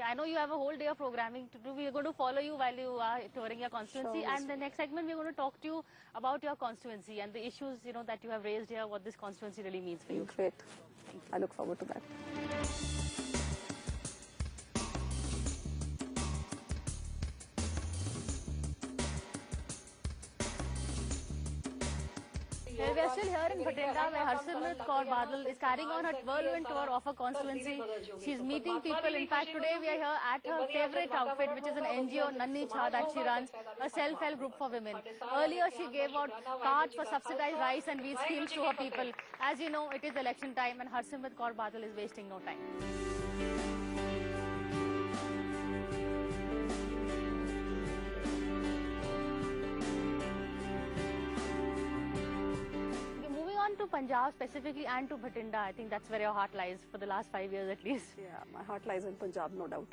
Okay, I know you have a whole day of programming to do. We are going to follow you while you are touring your constituency. Sure, and the next segment, we are going to talk to you about your constituency and the issues, that you have raised here, what this constituency really means for you. Great. I look forward to that. We are still here in Bathinda where Harsimrat Kaur Badal is carrying on her whirlwind tour of her constituency. She's meeting people. In fact, today we are here at her favorite outfit, which is an NGO, Nanni Chha, that she runs, a self-help group for women. Earlier, she gave out cards for subsidized rice and wheat schemes to her people. As you know, it is election time and Harsimrat Kaur Badal is wasting no time. To Punjab specifically and to Bathinda, I think that's where your heart lies for the last 5 years at least. Yeah, my heart lies in Punjab, no doubt.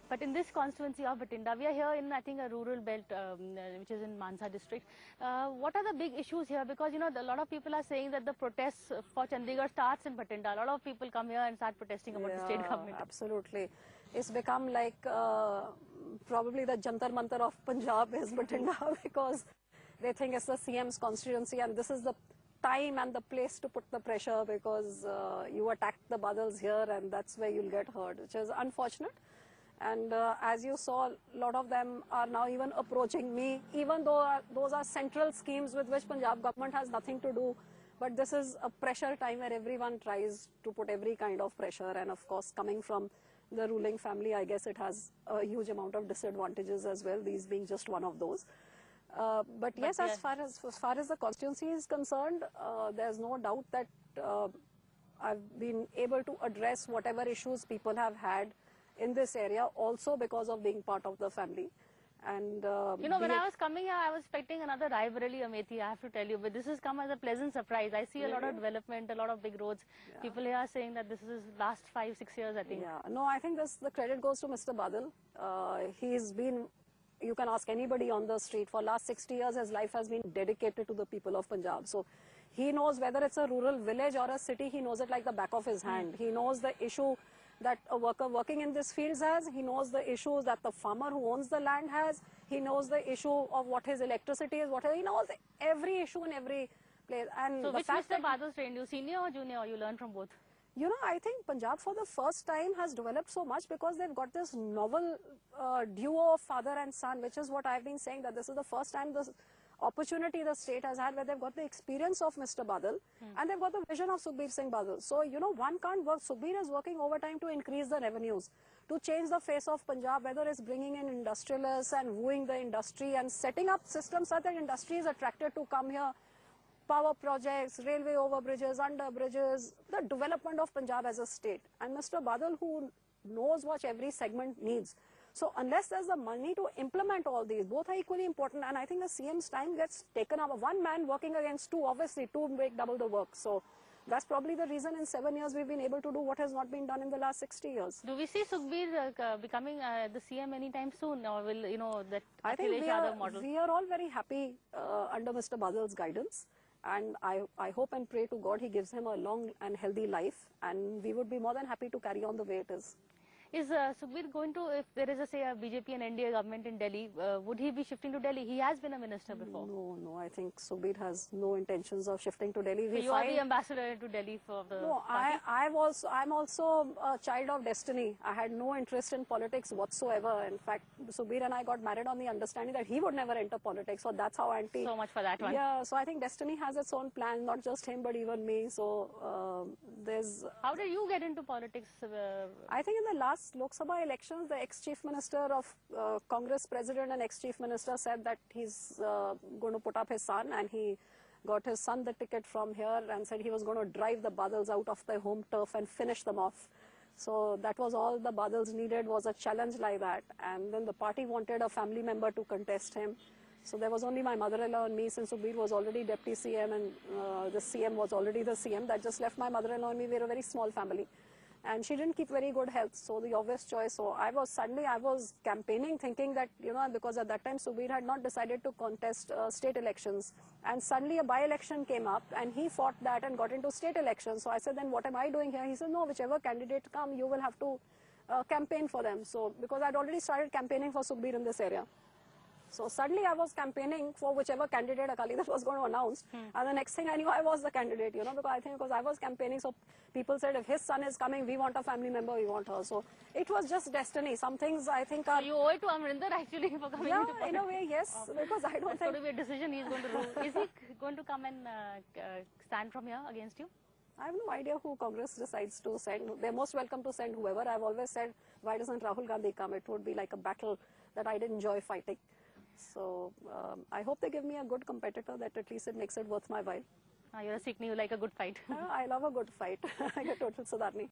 But in this constituency of Bathinda, we are here in, I think, a rural belt, which is in Mansa district. What are the big issues here? Because, a lot of people are saying that the protests for Chandigarh starts in Bathinda. A lot of people come here and start protesting about the state government. Absolutely. It's become like probably the Jantar Mantar of Punjab is Bathinda because they think it's the CM's constituency and this is the time and the place to put the pressure because you attacked the Badals here and that's where you'll get hurt, which is unfortunate. And as you saw, a lot of them are now even approaching me, even though those are central schemes with which Punjab government has nothing to do. But this is a pressure time where everyone tries to put every kind of pressure. And of course, coming from the ruling family, I guess it has a huge amount of disadvantages as well, these being just one of those. But yes, as far as the constituency is concerned, there's no doubt that I've been able to address whatever issues people have had in this area, also because of being part of the family. And when I was coming here, I was expecting another Raebareli Amethi, I have to tell you, but this has come as a pleasant surprise. I see a lot of development, a lot of big roads. Yeah. People here are saying that this is last 5-6 years, I think. Yeah, no, I think the credit goes to Mr. Badal. He's been, you can ask anybody on the street, for last 60 years his life has been dedicated to the people of Punjab. So he knows whether it's a rural village or a city, he knows it like the back of his hand. He knows the issue that a worker working in this fields has, he knows the issues that the farmer who owns the land has, he knows the issue of what his electricity is, he knows every issue in every place. And so which Mr. Badal trained you, senior or junior, or you learned from both? I think Punjab for the first time has developed so much because they've got this novel duo of father and son, which is what I've been saying, that this is the first time the opportunity the state has had where they've got the experience of Mr. Badal and they've got the vision of Sukhbir Singh Badal. So, one can't work. Sukhbir is working overtime to increase the revenues, to change the face of Punjab, whether it's bringing in industrialists and wooing the industry and setting up systems so that industry is attracted to come here. Power projects, railway overbridges, underbridges, the development of Punjab as a state. And Mr. Badal, who knows what every segment needs. So unless there's the money to implement all these, both are equally important. And I think the CM's time gets taken up. One man working against two, obviously, two make double the work. So that's probably the reason in 7 years we've been able to do what has not been done in the last 60 years. Do we see Sukhbir becoming the CM anytime soon, or will, that I think we are all very happy under Mr. Badal's guidance. And I hope and pray to God he gives him a long and healthy life, and we would be more than happy to carry on the way it is. Is Sukhbir going to, if there is a BJP and NDA government in Delhi, would he be shifting to Delhi? He has been a minister before. No, I think Sukhbir has no intentions of shifting to Delhi. So you are the ambassador to Delhi for the I'm also a child of destiny. I had no interest in politics whatsoever. In fact, Sukhbir and I got married on the understanding that he would never enter politics. So that's how So much for that one. Yeah, so I think destiny has its own plan, not just him, but even me. So there's... How did you get into politics? I think in the last Lok Sabha elections, the ex-chief minister of Congress president and ex-chief minister said that he's going to put up his son, and he got his son the ticket from here and said he was going to drive the Badals out of their home turf and finish them off. So that was all the Badals needed, was a challenge like that. And then the party wanted a family member to contest him. So there was only my mother-in-law and me, since Sukhbir was already deputy CM and the CM was already the CM. That just left my mother-in-law and me. We were a very small family. And she didn't keep very good health, so the obvious choice. So I was campaigning, thinking that, because at that time Sukhbir had not decided to contest state elections. And suddenly a by-election came up and he fought that and got into state elections. So I said, then what am I doing here? He said, no, whichever candidate come, you will have to campaign for them. So because I'd already started campaigning for Sukhbir in this area. So suddenly I was campaigning for whichever candidate Akali Dal was going to announce. And the next thing I knew, I was the candidate, you know, because I was campaigning. So people said, if his son is coming, we want a family member, we want her. So it was just destiny. Some things I think are... So you owe it to Amrinder actually for coming Yeah, into politics. in a way, yes. Because I don't That's think... going to be a decision he's going to do. Is he going to come and stand from here against you? I have no idea who Congress decides to send. They're most welcome to send whoever. I've always said, why doesn't Rahul Gandhi come? It would be like a battle that I'd enjoy fighting. So I hope they give me a good competitor, that at least it makes it worth my while. You're a Sikh, you like a good fight. I love a good fight. Like a total Sudarni.